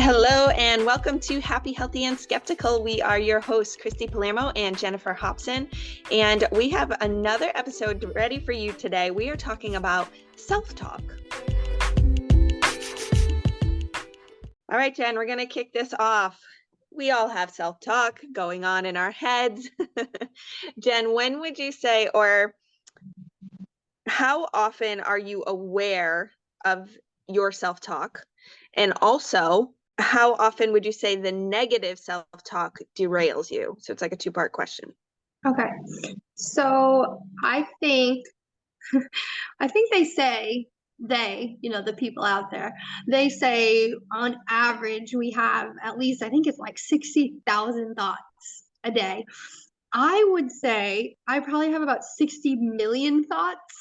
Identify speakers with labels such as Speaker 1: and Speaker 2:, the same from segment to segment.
Speaker 1: Hello and welcome to Happy, Healthy, and Skeptical. We are your hosts, Christy Palermo and Jennifer Hobson, and we have another episode ready for you today. We are talking about self-talk. All right, Jen, we're going to kick this off. We all have self-talk going on in our heads. Jen, when would you say, or how often are you aware of your self-talk? And also, how often would you say the negative self-talk derails you? So it's like a two-part question.
Speaker 2: Okay. So I think they say the people out there, they say on average we have at least, I think it's like 60,000 thoughts a day. I would say I probably have about 60 million thoughts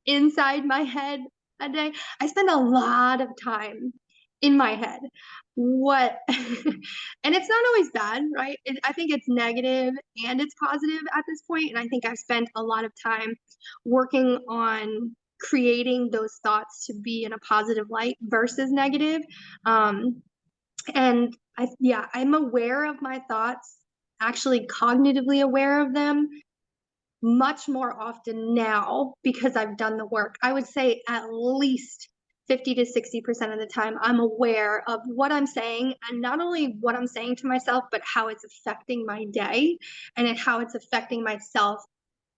Speaker 2: inside my head a day. I spend a lot of time in my head. What and it's not always bad, right? I think it's negative and it's positive at this point, and I think I've spent a lot of time working on creating those thoughts to be in a positive light versus negative. And I'm aware of my thoughts, actually cognitively aware of them much more often now because I've done the work. I would say at least 50 to 60% of the time, I'm aware of what I'm saying, and not only what I'm saying to myself, but how it's affecting my day and how it's affecting myself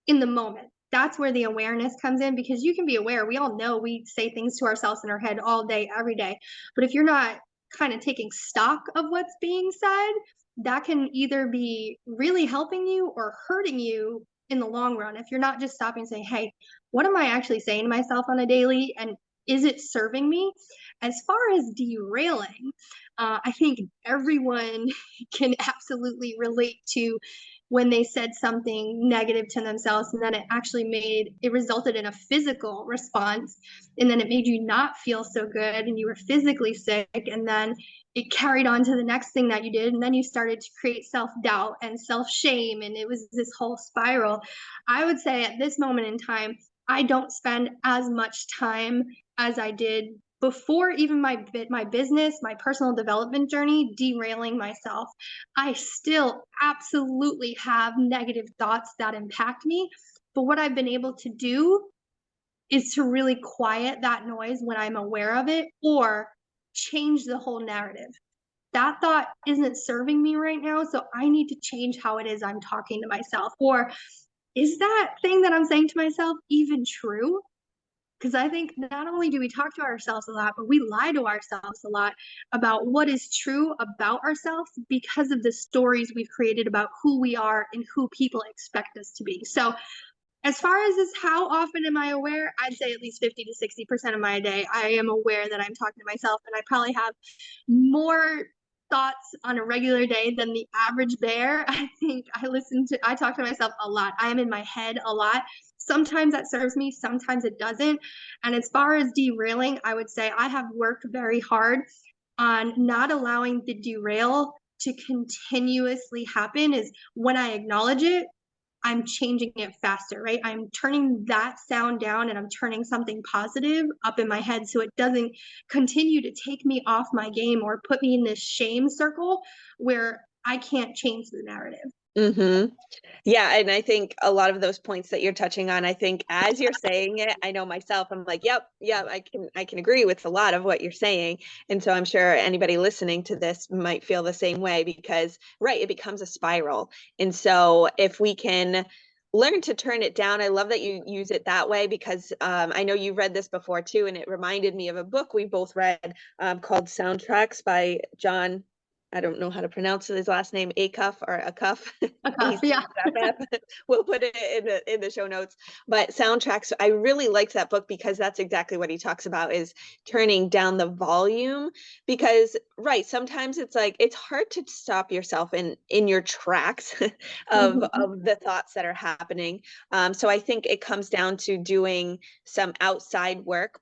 Speaker 2: in the moment. That's where the awareness comes in, because you can be aware. We all know we say things to ourselves in our head all day, every day. But if you're not kind of taking stock of what's being said, that can either be really helping you or hurting you in the long run. If you're not just stopping and saying, hey, what am I actually saying to myself on a daily? And is it serving me? As far as derailing, I think everyone can absolutely relate to when they said something negative to themselves, and then it resulted in a physical response, and then it made you not feel so good and you were physically sick, and then it carried on to the next thing that you did, and then you started to create self-doubt and self-shame, and it was this whole spiral. I would say at this moment in time, I don't spend as much time as I did before, even my business, my personal development journey, derailing myself. I still absolutely have negative thoughts that impact me, but what I've been able to do is to really quiet that noise when I'm aware of it, or change the whole narrative. That thought isn't serving me right now, so I need to change how it is I'm talking to myself. Or is that thing that I'm saying to myself even true? Because I think not only do we talk to ourselves a lot, but we lie to ourselves a lot about what is true about ourselves because of the stories we've created about who we are and who people expect us to be. So as far as this, how often am I aware? I'd say at least 50 to 60% of my day, I am aware that I'm talking to myself, and I probably have more thoughts on a regular day than the average bear. I think I talk to myself a lot. I am in my head a lot. Sometimes that serves me, sometimes it doesn't. And as far as derailing, I would say I have worked very hard on not allowing the derail to continuously happen. Is when I acknowledge it, I'm changing it faster, right? I'm turning that sound down and I'm turning something positive up in my head so it doesn't continue to take me off my game or put me in this shame circle where I can't change the narrative.
Speaker 1: Mm-hmm. Yeah, and I think a lot of those points that you're touching on, I think as you're saying it, I know myself, I'm like, yep, I can agree with a lot of what you're saying. And so I'm sure anybody listening to this might feel the same way because, right, it becomes a spiral. And so if we can learn to turn it down, I love that you use it that way because I know you read this before too, and it reminded me of a book we both read called Soundtracks by John. I don't know how to pronounce his last name, Acuff or Acuff.
Speaker 2: Acuff, yeah.
Speaker 1: We'll put it in the show notes. But Soundtracks, I really liked that book because that's exactly what he talks about, is turning down the volume. Because, right, sometimes it's like, it's hard to stop yourself in your tracks of the thoughts that are happening. So I think it comes down to doing some outside work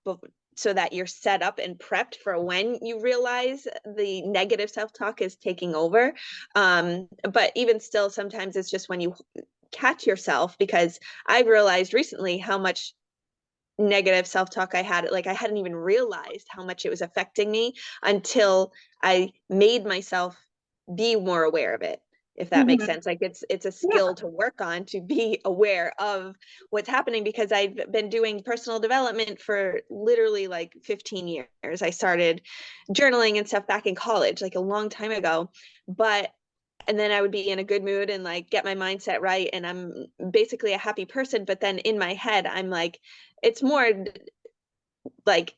Speaker 1: so that you're set up and prepped for when you realize the negative self-talk is taking over. But even still, sometimes it's just when you catch yourself, because I've realized recently how much negative self-talk I had. Like I hadn't even realized how much it was affecting me until I made myself be more aware of it, if that makes
Speaker 2: Mhm.
Speaker 1: sense. Like it's a
Speaker 2: Yeah.
Speaker 1: skill to work on, to be aware of what's happening, because I've been doing personal development for literally like 15 years. I started journaling and stuff back in college, like a long time ago. But and then I would be in a good mood and like get my mindset right, and I'm basically a happy person. But then in my head, I'm like, it's more like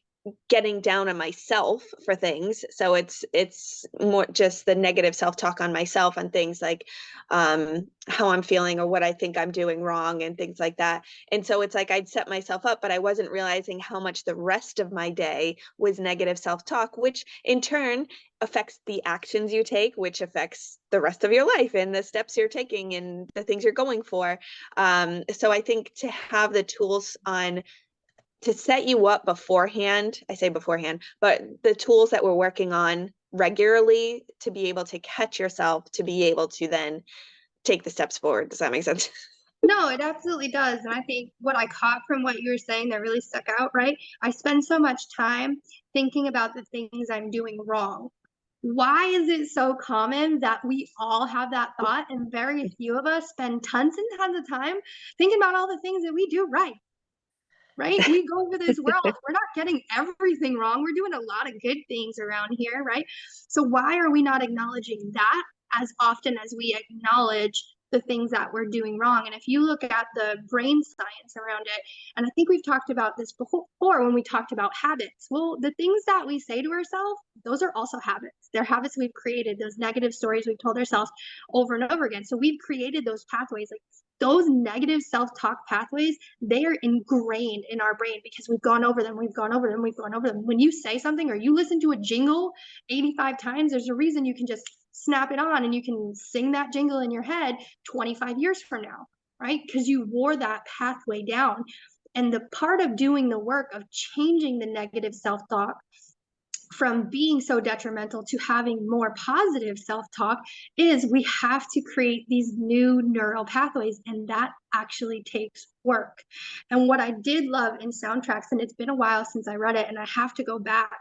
Speaker 1: getting down on myself for things. So it's more just the negative self-talk on myself and things like how I'm feeling or what I think I'm doing wrong and things like that. And so it's like I'd set myself up, but I wasn't realizing how much the rest of my day was negative self-talk, which in turn affects the actions you take, which affects the rest of your life and the steps you're taking and the things you're going for. So I think to have the tools on to set you up beforehand, I say beforehand, but the tools that we're working on regularly to be able to catch yourself, to be able to then take the steps forward. Does that make sense?
Speaker 2: No, it absolutely does. And I think what I caught from what you were saying that really stuck out, right? I spend so much time thinking about the things I'm doing wrong. Why is it so common that we all have that thought and very few of us spend tons and tons of time thinking about all the things that we do right? Right? We go over this world. We're not getting everything wrong. We're doing a lot of good things around here, right? So why are we not acknowledging that as often as we acknowledge the things that we're doing wrong? And if you look at the brain science around it, and I think we've talked about this before when we talked about habits. Well, the things that we say to ourselves, those are also habits. They're habits we've created, those negative stories we've told ourselves over and over again. So we've created those pathways. Like those negative self-talk pathways, they are ingrained in our brain because we've gone over them, we've gone over them, we've gone over them. When you say something or you listen to a jingle 85 times, there's a reason you can just snap it on and you can sing that jingle in your head 25 years from now, right? Because you wore that pathway down. And the part of doing the work of changing the negative self-talk from being so detrimental to having more positive self-talk is we have to create these new neural pathways, and that actually takes work. And what I did love in Soundtracks, and it's been a while since I read it and I have to go back,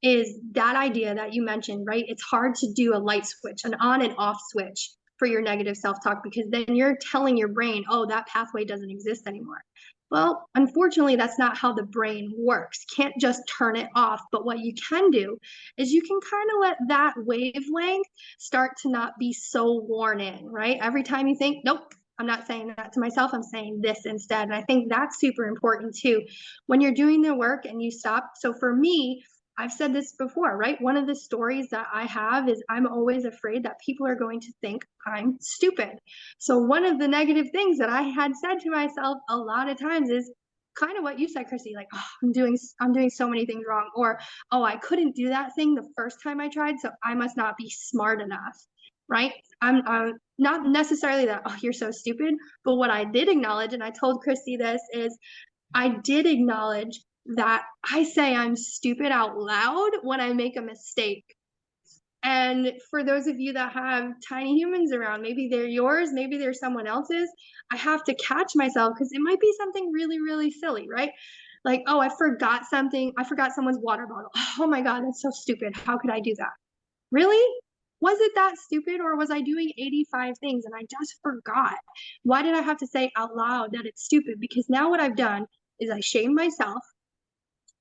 Speaker 2: is that idea that you mentioned, right? It's hard to do a light switch, an on and off switch for your negative self-talk, because then you're telling your brain, oh, that pathway doesn't exist anymore. Well, unfortunately, that's not how the brain works. Can't just turn it off. But what you can do is you can kind of let that wavelength start to not be so worn in, right? Every time you think, nope, I'm not saying that to myself, I'm saying this instead. And I think that's super important too. When you're doing the work and you stop. So for me, I've said this before, right? One of the stories that I have is I'm always afraid that people are going to think I'm stupid. So one of the negative things that I had said to myself a lot of times is kind of what you said, Chrissy, like, oh, I'm doing so many things wrong, or oh, I couldn't do that thing the first time I tried, so I must not be smart enough, right? I'm not necessarily that, oh, you're so stupid, but what I did acknowledge, and I told Chrissy this, is I did acknowledge that I say I'm stupid out loud when I make a mistake. And for those of you that have tiny humans around, maybe they're yours, maybe they're someone else's, I have to catch myself because it might be something really, really silly, right? Like, oh, I forgot something. I forgot someone's water bottle. Oh my God, that's so stupid. How could I do that? Really? Was it that stupid, or was I doing 85 things and I just forgot? Why did I have to say out loud that it's stupid? Because now what I've done is I shame myself.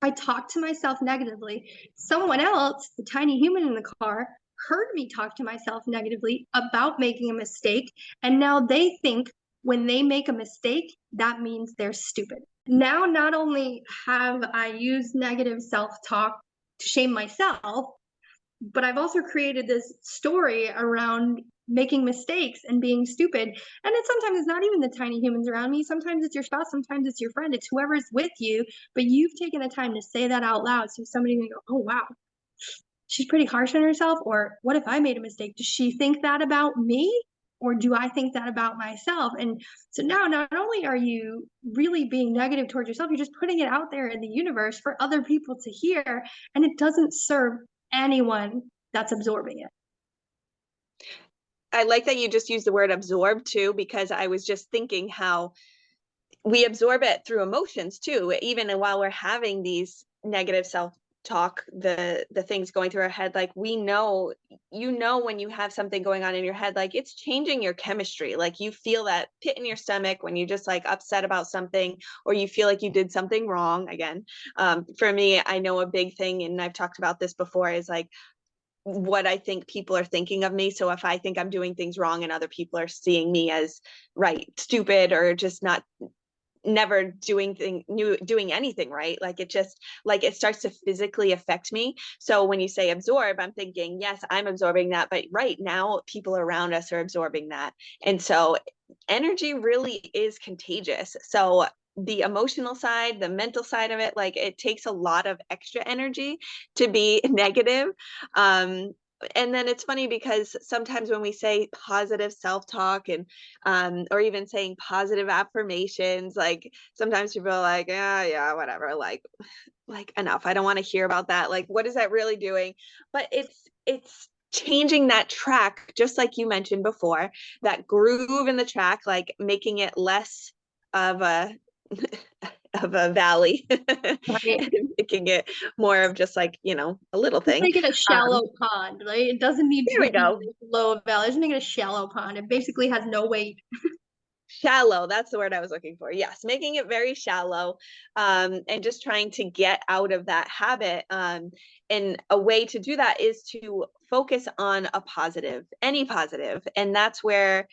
Speaker 2: I talk to myself negatively. Someone else, the tiny human in the car, heard me talk to myself negatively about making a mistake. And now they think when they make a mistake, that means they're stupid. Now, not only have I used negative self talk to shame myself, but I've also created this story around making mistakes and being stupid. And it sometimes it's not even the tiny humans around me. Sometimes it's your spouse, sometimes it's your friend, it's whoever's with you, but you've taken the time to say that out loud. So somebody can go, oh wow, she's pretty harsh on herself. Or what if I made a mistake? Does she think that about me? Or do I think that about myself? And so now not only are you really being negative towards yourself, you're just putting it out there in the universe for other people to hear, and it doesn't serve anyone that's absorbing it.
Speaker 1: I like that you just used the word absorb too, because I was just thinking how we absorb it through emotions too. Even while we're having these negative self-talk, the things going through our head, like we know, you know, when you have something going on in your head, like it's changing your chemistry. Like you feel that pit in your stomach when you're just like upset about something, or you feel like you did something wrong. Again, for me, I know a big thing, and I've talked about this before, is like what I think people are thinking of me. So if I think I'm doing things wrong and other people are seeing me as right, stupid, or just not, never doing anything right, like it just, like it starts to physically affect me. So when you say absorb, I'm thinking, yes, I'm absorbing that, but right now people around us are absorbing that. And so energy really is contagious. So the emotional side, the mental side of it, like it takes a lot of extra energy to be negative. And then it's funny because sometimes when we say positive self-talk, and or even saying positive affirmations, like sometimes people are like, yeah, yeah, whatever, like enough, I don't want to hear about that, like what is that really doing? But it's changing that track, just like you mentioned before, that groove in the track, like making it less of a of a valley,
Speaker 2: Right.
Speaker 1: and making it more of just like, you know, a little
Speaker 2: Just
Speaker 1: thing.
Speaker 2: make it a
Speaker 1: um
Speaker 2: shallow pond, right? It doesn't need
Speaker 1: there
Speaker 2: to
Speaker 1: we
Speaker 2: be
Speaker 1: go.
Speaker 2: low valley. Just make it a shallow pond. It basically has no weight.
Speaker 1: Shallow, that's the word I was looking for. Yes, making it very shallow, and just trying to get out of that habit. And a way to do that is to focus on a positive, any positive. And that's where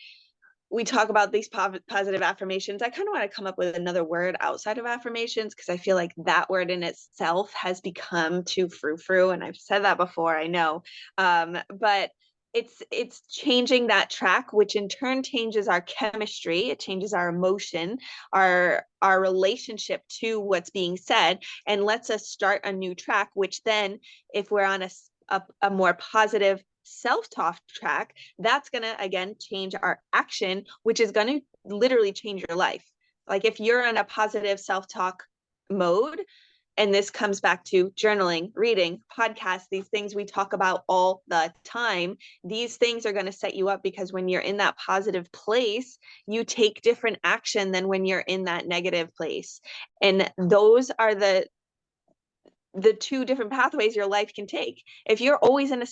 Speaker 1: we talk about these positive affirmations. I kind of want to come up with another word outside of affirmations, because I feel like that word in itself has become too frou-frou. And I've said that before, I know. But it's changing that track, which in turn changes our chemistry, it changes our emotion, our relationship to what's being said, and lets us start a new track, which then, if we're on a more positive self-talk track, that's going to again change our action, which is going to literally change your life. Like if you're in a positive self-talk mode, and this comes back to journaling, reading, podcasts, these things we talk about all the time, these things are going to set you up, because when you're in that positive place, you take different action than when you're in that negative place. And those are the two different pathways your life can take. If you're always in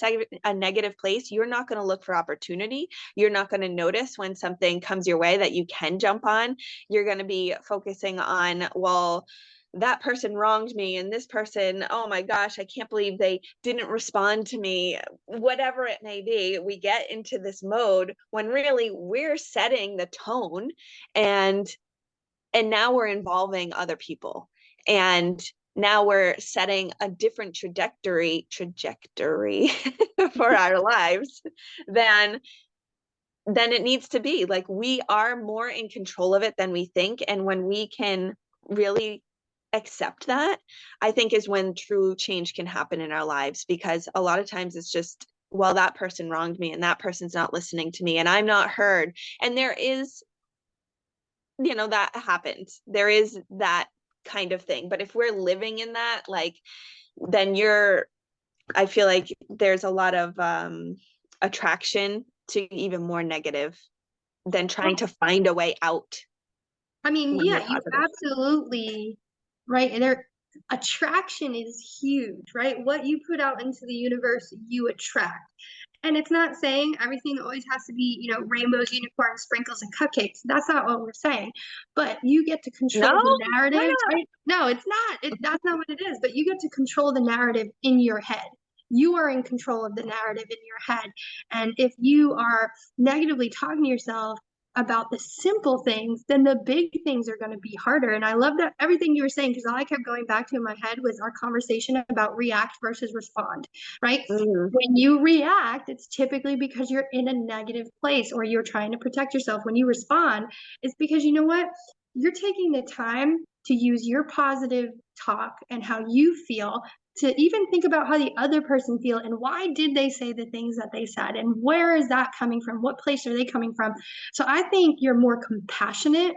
Speaker 1: a negative place, you're not going to look for opportunity. You're not going to notice when something comes your way that you can jump on. You're going to be focusing on, well, that person wronged me, and this person, oh my gosh, I can't believe they didn't respond to me. Whatever it may be, we get into this mode when really we're setting the tone, and now we're involving other people, and now we're setting a different trajectory for our lives than it needs to be. Like we are more in control of it than we think, and when we can really accept that, I think is when true change can happen in our lives. Because a lot of times it's just, well, that person wronged me, and that person's not listening to me, and I'm not heard. And there is, you know, that happens, there is that kind of thing. But if we're living in that, like, then you're, I feel like there's a lot of attraction to even more negative than trying to find a way out
Speaker 2: I mean,
Speaker 1: when you're
Speaker 2: yeah, you
Speaker 1: positive.
Speaker 2: absolutely right. And there, attraction is huge, right? What you put out into the universe, you attract. And it's not saying everything always has to be, you know, rainbows, unicorns, sprinkles, and cupcakes. That's not what we're saying. But you get to
Speaker 1: No,
Speaker 2: control the
Speaker 1: why
Speaker 2: narrative,
Speaker 1: not?
Speaker 2: right? No, it's not. That's not what it is. But you get to control the narrative in your head. You are in control of the narrative in your head. And if you are negatively talking to yourself about the simple things, then the big things are going to be harder. And I love that everything you were saying, because all I kept going back to in my head was our conversation about react versus respond, right?
Speaker 1: Mhm.
Speaker 2: When you react, it's typically because you're in a negative place or you're trying to protect yourself. When you respond, it's because you know what? You're taking the time to use your positive talk and how you feel to even think about how the other person feel and why did they say the things that they said and where is that coming from? What place are they coming from? So I think you're more compassionate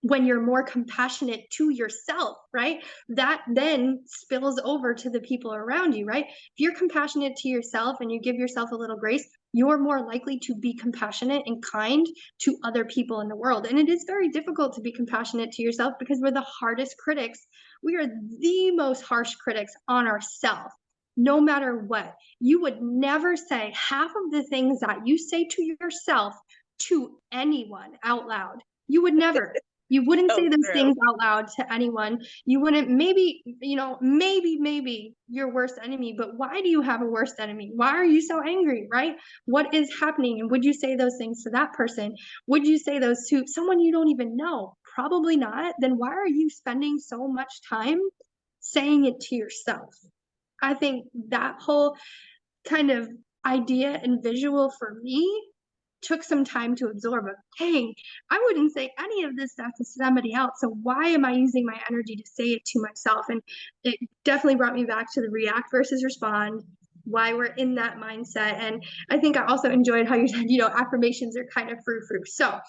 Speaker 2: when you're more compassionate to yourself, right? That then spills over to the people around you, right? If you're compassionate to yourself and you give yourself a little grace, you're more likely to be compassionate and kind to other people in the world. And it is very difficult to be compassionate to yourself because we're the hardest critics. We are the most harsh critics on ourselves. No matter what, you would never say half of the things that you say to yourself to anyone out loud. You would never. You wouldn't say those things out loud to anyone. You wouldn't, maybe, maybe your worst enemy, but why do you have a worst enemy? Why are you so angry, right? What is happening? And would you say those things to that person? Would you say those to someone you don't even know? Probably not. Then why are you spending so much time saying it to yourself? I think that whole kind of idea and visual for me took some time to absorb. Of, dang, I wouldn't say any of this stuff to somebody else. So why am I using my energy to say it to myself? And it definitely brought me back to the react versus respond, why we're in that mindset. And I think I also enjoyed how you said, affirmations are kind of frou-frou. So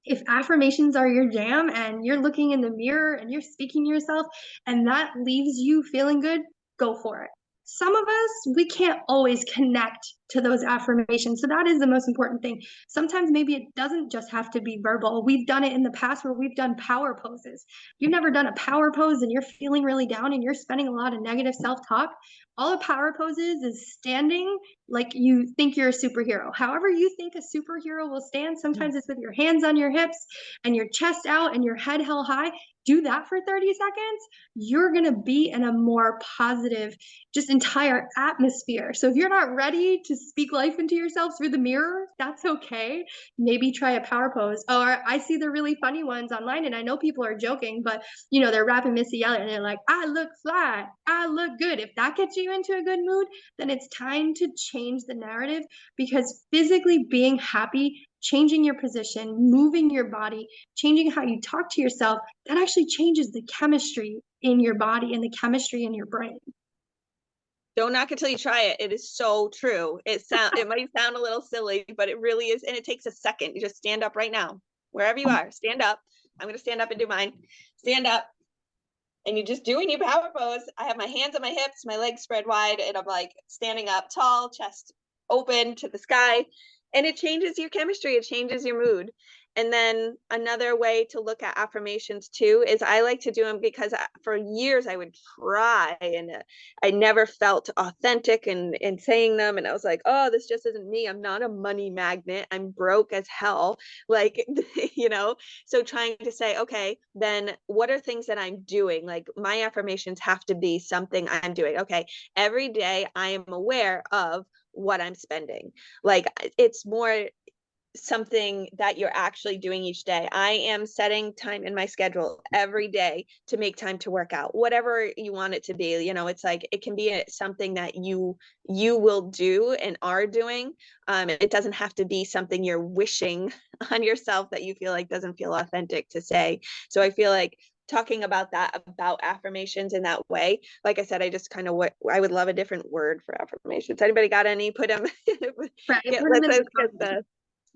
Speaker 2: if affirmations are your jam and you're looking in the mirror and you're speaking to yourself and that leaves you feeling good, go for it. Some of us, we can't always connect to those affirmations. So that is the most important thing. Sometimes maybe it doesn't just have to be verbal. We've done it in the past where we've done power poses. You've never done a power pose and you're feeling really down and you're spending a lot of negative self-talk. All a power poses is standing like you think you're a superhero. However you think a superhero will stand, sometimes it's with your hands on your hips and your chest out and your head held high. Do that for 30 seconds. You're going to be in a more positive, just entire atmosphere. So if you're not ready to speak life into yourself through the mirror, that's okay. Maybe try a power pose. Or I see the really funny ones online and I know people are joking, but they're rapping Missy Elliott and they're like, I look fly, I look good. If that gets you into a good mood, then it's time to change the narrative, because physically being happy, changing your position, moving your body, changing how you talk to yourself, that actually changes the chemistry in your body and the chemistry in your brain.
Speaker 1: Don't knock it till you try it. It is so true. It might sound a little silly, but it really is. And it takes a second. You just stand up right now, wherever you are. Stand up. I'm going to stand up and do mine. Stand up. And you're just doing your power pose. I have my hands on my hips, my legs spread wide, and I'm like standing up tall, chest open to the sky. And it changes your chemistry. It changes your mood. And then another way to look at affirmations too is I like to do them because for years I would try and I never felt authentic in saying them. And I was like, oh, this just isn't me. I'm not a money magnet. I'm broke as hell. Like, so trying to say, okay, then what are things that I'm doing? Like my affirmations have to be something I'm doing. Okay, every day I am aware of what I'm spending. Like it's more something that you're actually doing each day. I am setting time in my schedule every day to make time to work out, whatever you want it to be. It's like it can be something that you will do and are doing. It doesn't have to be something you're wishing on yourself that you feel like doesn't feel authentic to say. So I feel like talking about affirmations in that way, like I said, I just kind of I would love a different word for affirmations. Anybody got any? Put them
Speaker 2: Right,
Speaker 1: let's get the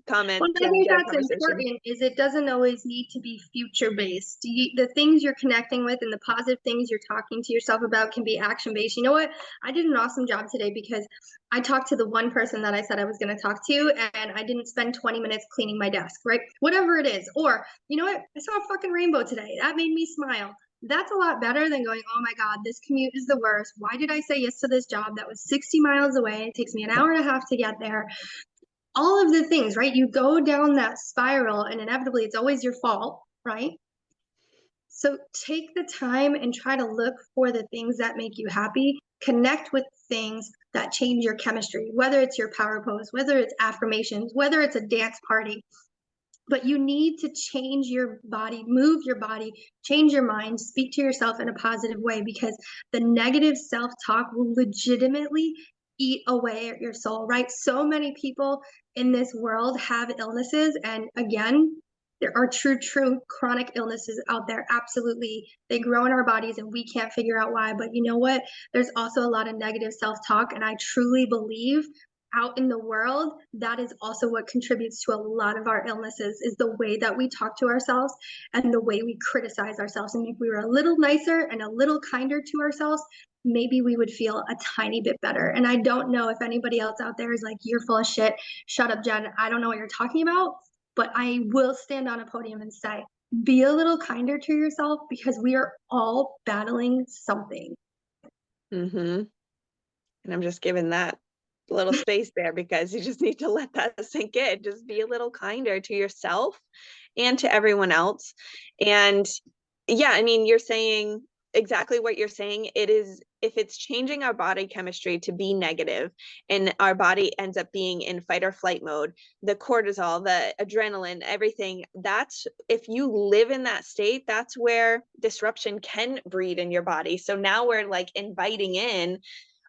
Speaker 1: comments.
Speaker 2: Well, I think that's important, is it doesn't always need to be future based. The things you're connecting with and the positive things you're talking to yourself about can be action based. You know what? I did an awesome job today because I talked to the one person that I said I was going to talk to, and I didn't spend 20 minutes cleaning my desk, right? Whatever it is. Or, you know what? I saw a fucking rainbow today. That made me smile. That's a lot better than going, oh my God, this commute is the worst. Why did I say yes to this job that was 60 miles away? It takes me an hour and a half to get there. All of the things, right? You go down that spiral and inevitably it's always your fault, right? So take the time and try to look for the things that make you happy. Connect with things that change your chemistry, whether it's your power pose, whether it's affirmations, whether it's a dance party. But you need to change your body, move your body, change your mind, speak to yourself in a positive way, because the negative self-talk will legitimately eat away at your soul, right? So many people in this world have illnesses. And again, there are true chronic illnesses out there. Absolutely. They grow in our bodies and we can't figure out why. But you know what? There's also a lot of negative self-talk. And I truly believe out in the world, that is also what contributes to a lot of our illnesses, is the way that we talk to ourselves and the way we criticize ourselves. And if we were a little nicer and a little kinder to ourselves, maybe we would feel a tiny bit better. And I don't know if anybody else out there is like, you're full of shit. Shut up, Jen. I don't know what you're talking about. But I will stand on a podium and say, be a little kinder to yourself because we are all battling something.
Speaker 1: Mm-hmm. And I'm just giving that a little space there because you just need to let that sink in. Just be a little kinder to yourself and to everyone else. And yeah, I mean, you're saying exactly what you're saying. It is, if it's changing our body chemistry to be negative and our body ends up being in fight or flight mode, the cortisol, the adrenaline, everything, that's, if you live in that state, that's where disruption can breed in your body. So now we're like inviting in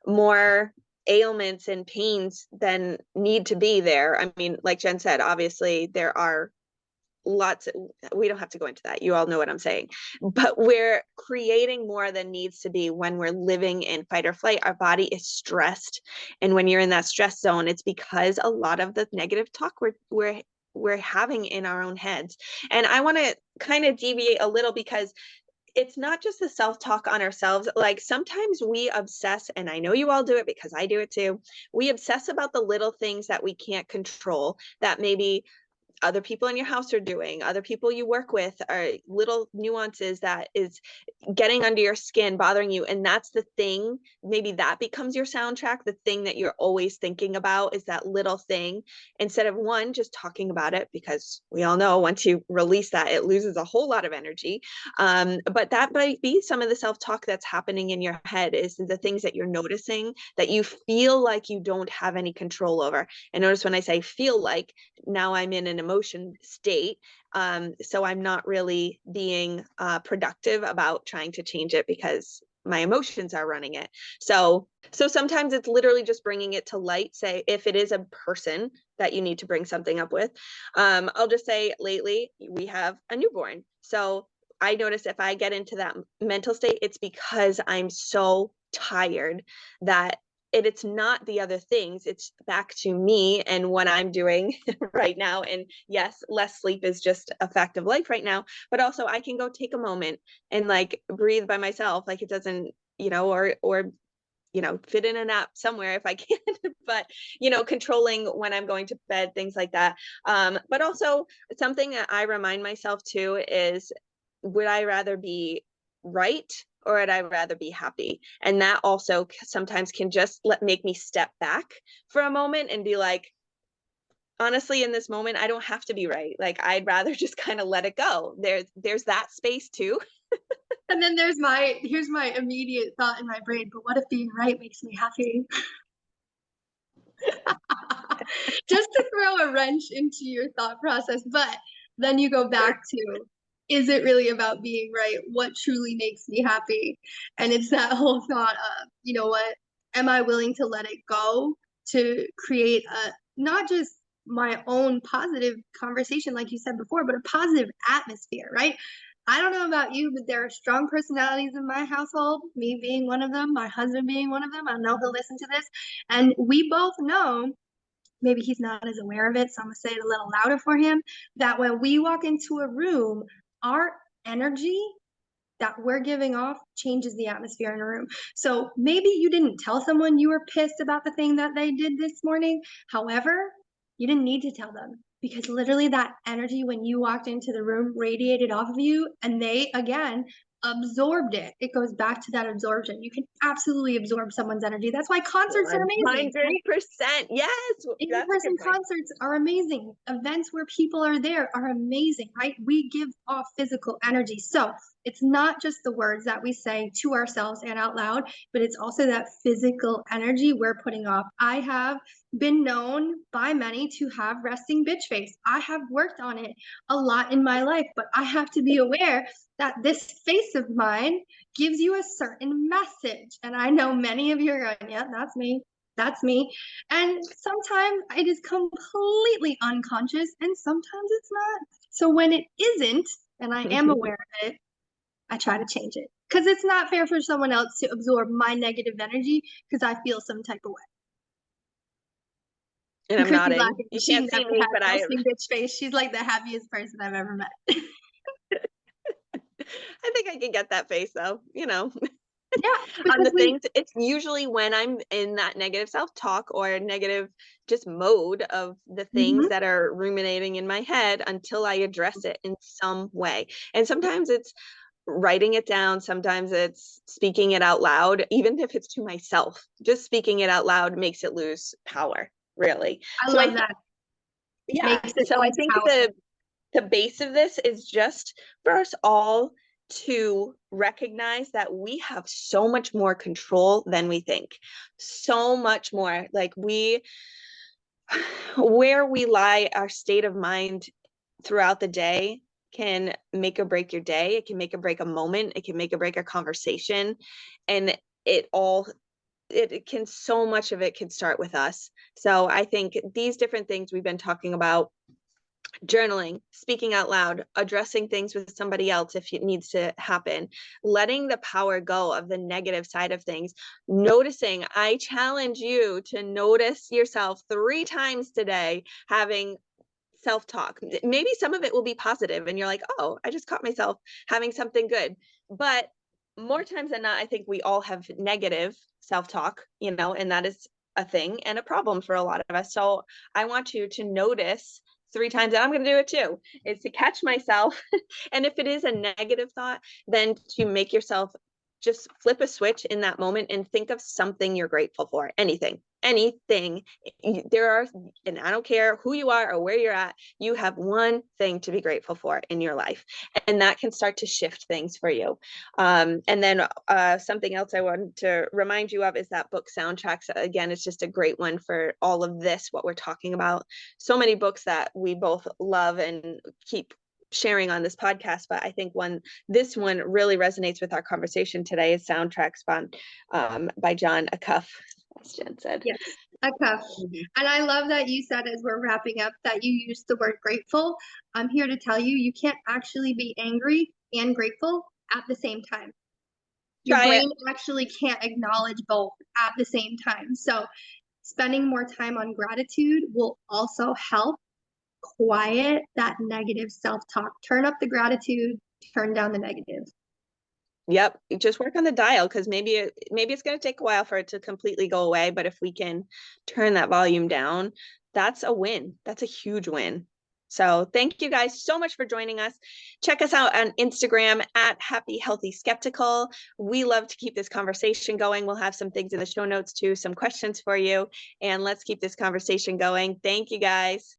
Speaker 1: more ailments and pains than need to be there. I mean, like Jen said, obviously there are lots of, we don't have to go into that. You all know what I'm saying. But we're creating more than needs to be when we're living in fight or flight. Our body is stressed. And when you're in that stress zone, it's because a lot of the negative talk we're having in our own heads. And I want to kind of deviate a little because it's not just the self-talk on ourselves. Like sometimes we obsess, and I know you all do it because I do it too. We obsess about the little things that we can't control, that maybe other people in your house are doing, other people you work with, are little nuances that is getting under your skin, bothering you. And that's the thing, maybe that becomes your soundtrack. The thing that you're always thinking about is that little thing, instead of one, just talking about it, because we all know once you release that, it loses a whole lot of energy. But that might be some of the self-talk that's happening in your head, is the things that you're noticing that you feel like you don't have any control over. And notice when I say feel like, now I'm in an emotion state. So I'm not really being productive about trying to change it because my emotions are running it. So sometimes it's literally just bringing it to light. Say if it is a person that you need to bring something up with, I'll just say lately we have a newborn. So I notice if I get into that mental state, it's because I'm so tired that it's not the other things, it's back to me and what I'm doing right now. And yes, less sleep is just a fact of life right now, but also I can go take a moment and like breathe by myself. Like it doesn't, or fit in a nap somewhere if I can, but controlling when I'm going to bed, things like that. But also something that I remind myself too is, would I rather be right or would I rather be happy? And that also sometimes can just make me step back for a moment and be like, honestly, in this moment, I don't have to be right. Like I'd rather just kind of let it go. There's that space too.
Speaker 2: And then here's my immediate thought in my brain, but what if being right makes me happy? Just to throw a wrench into your thought process. But then you go back to, is it really about being right? What truly makes me happy? And it's that whole thought of, you know what? Am I willing to let it go to create not just my own positive conversation, like you said before, but a positive atmosphere, right? I don't know about you, but there are strong personalities in my household, me being one of them, my husband being one of them. I know he'll listen to this. And we both know, maybe he's not as aware of it, so I'm gonna say it a little louder for him, that when we walk into a room, our energy that we're giving off changes the atmosphere in a room. So maybe you didn't tell someone you were pissed about the thing that they did this morning. However, you didn't need to tell them because literally that energy when you walked into the room radiated off of you and they, again, absorbed it. It goes back to that absorption. You can absolutely absorb someone's energy. That's why concerts are amazing.
Speaker 1: 100%. Yes.
Speaker 2: In-person concerts are amazing. Events where people are there are amazing, right? We give off physical energy. So it's not just the words that we say to ourselves and out loud, but it's also that physical energy we're putting off. I have been known by many to have resting bitch face. I have worked on it a lot in my life, but I have to be aware that this face of mine gives you a certain message. And I know many of you are going, yeah, that's me. That's me. And sometimes it is completely unconscious and sometimes it's not. So when it isn't, and I am aware of it, I try to change it. Because it's not fair for someone else to absorb my negative energy because I feel some type of way.
Speaker 1: And I'm
Speaker 2: Chrissy's
Speaker 1: nodding.
Speaker 2: laughing.
Speaker 1: You
Speaker 2: She
Speaker 1: can't see
Speaker 2: never
Speaker 1: me,
Speaker 2: had
Speaker 1: but
Speaker 2: no bitch face. She's like the happiest person I've ever met.
Speaker 1: I think I can get that face though,
Speaker 2: Yeah,
Speaker 1: on
Speaker 2: because
Speaker 1: the things. It's usually when I'm in that negative self-talk or negative just mode of the things
Speaker 2: Mhm.
Speaker 1: that are ruminating in my head until I address it in some way. And sometimes it's writing it down, sometimes it's speaking it out loud, even if it's to myself. Just speaking it out loud makes it lose power, really.
Speaker 2: I
Speaker 1: So I
Speaker 2: love
Speaker 1: think,
Speaker 2: that.
Speaker 1: yeah,
Speaker 2: Makes it
Speaker 1: so I
Speaker 2: lose
Speaker 1: think
Speaker 2: power.
Speaker 1: the base of this is just for us all to recognize that we have so much more control than we think. So much more. Like where we lie, our state of mind throughout the day can make or break your day. It can make or break a moment. It can make or break a conversation. And it all, it can, so much of it can start with us. So I think these different things we've been talking about, journaling, speaking out loud, addressing things with somebody else if it needs to happen, letting the power go of the negative side of things, noticing. I challenge you to notice yourself 3 times today having self-talk. Maybe some of it will be positive and you're like, oh, I just caught myself having something good. But more times than not, I think we all have negative self-talk, and that is a thing and a problem for a lot of us. So I want you to notice 3 times, and I'm going to do it too, is to catch myself. And if it is a negative thought, then to make yourself just flip a switch in that moment and think of something you're grateful for. Anything. There are, and I don't care who you are or where you're at, you have one thing to be grateful for in your life. And that can start to shift things for you. And then something else I want to remind you of is that book Soundtracks. Again, it's just a great one for all of this, what we're talking about. So many books that we both love and keep sharing on this podcast, but I think this one really resonates with our conversation today is Soundtracks by John Acuff, as Jen said.
Speaker 2: Yes, Acuff.
Speaker 1: Mhm.
Speaker 2: And I love that you said as we're wrapping up that you used the word grateful. I'm here to tell you, you can't actually be angry and grateful at the same time. Your
Speaker 1: Try it.
Speaker 2: brain actually can't acknowledge both at the same time. So spending more time on gratitude will also help quiet that negative self-talk. Turn up the gratitude, turn down the negative.
Speaker 1: Yep, just work on the dial, because maybe it's going to take a while for it to completely go away, but if we can turn that volume down, that's a win. That's a huge win. So thank you guys so much for joining us. Check us out on Instagram at Happy Healthy Skeptical. We love to keep this conversation going. We'll have some things in the show notes too, some questions for you, and let's keep this conversation going. Thank you guys.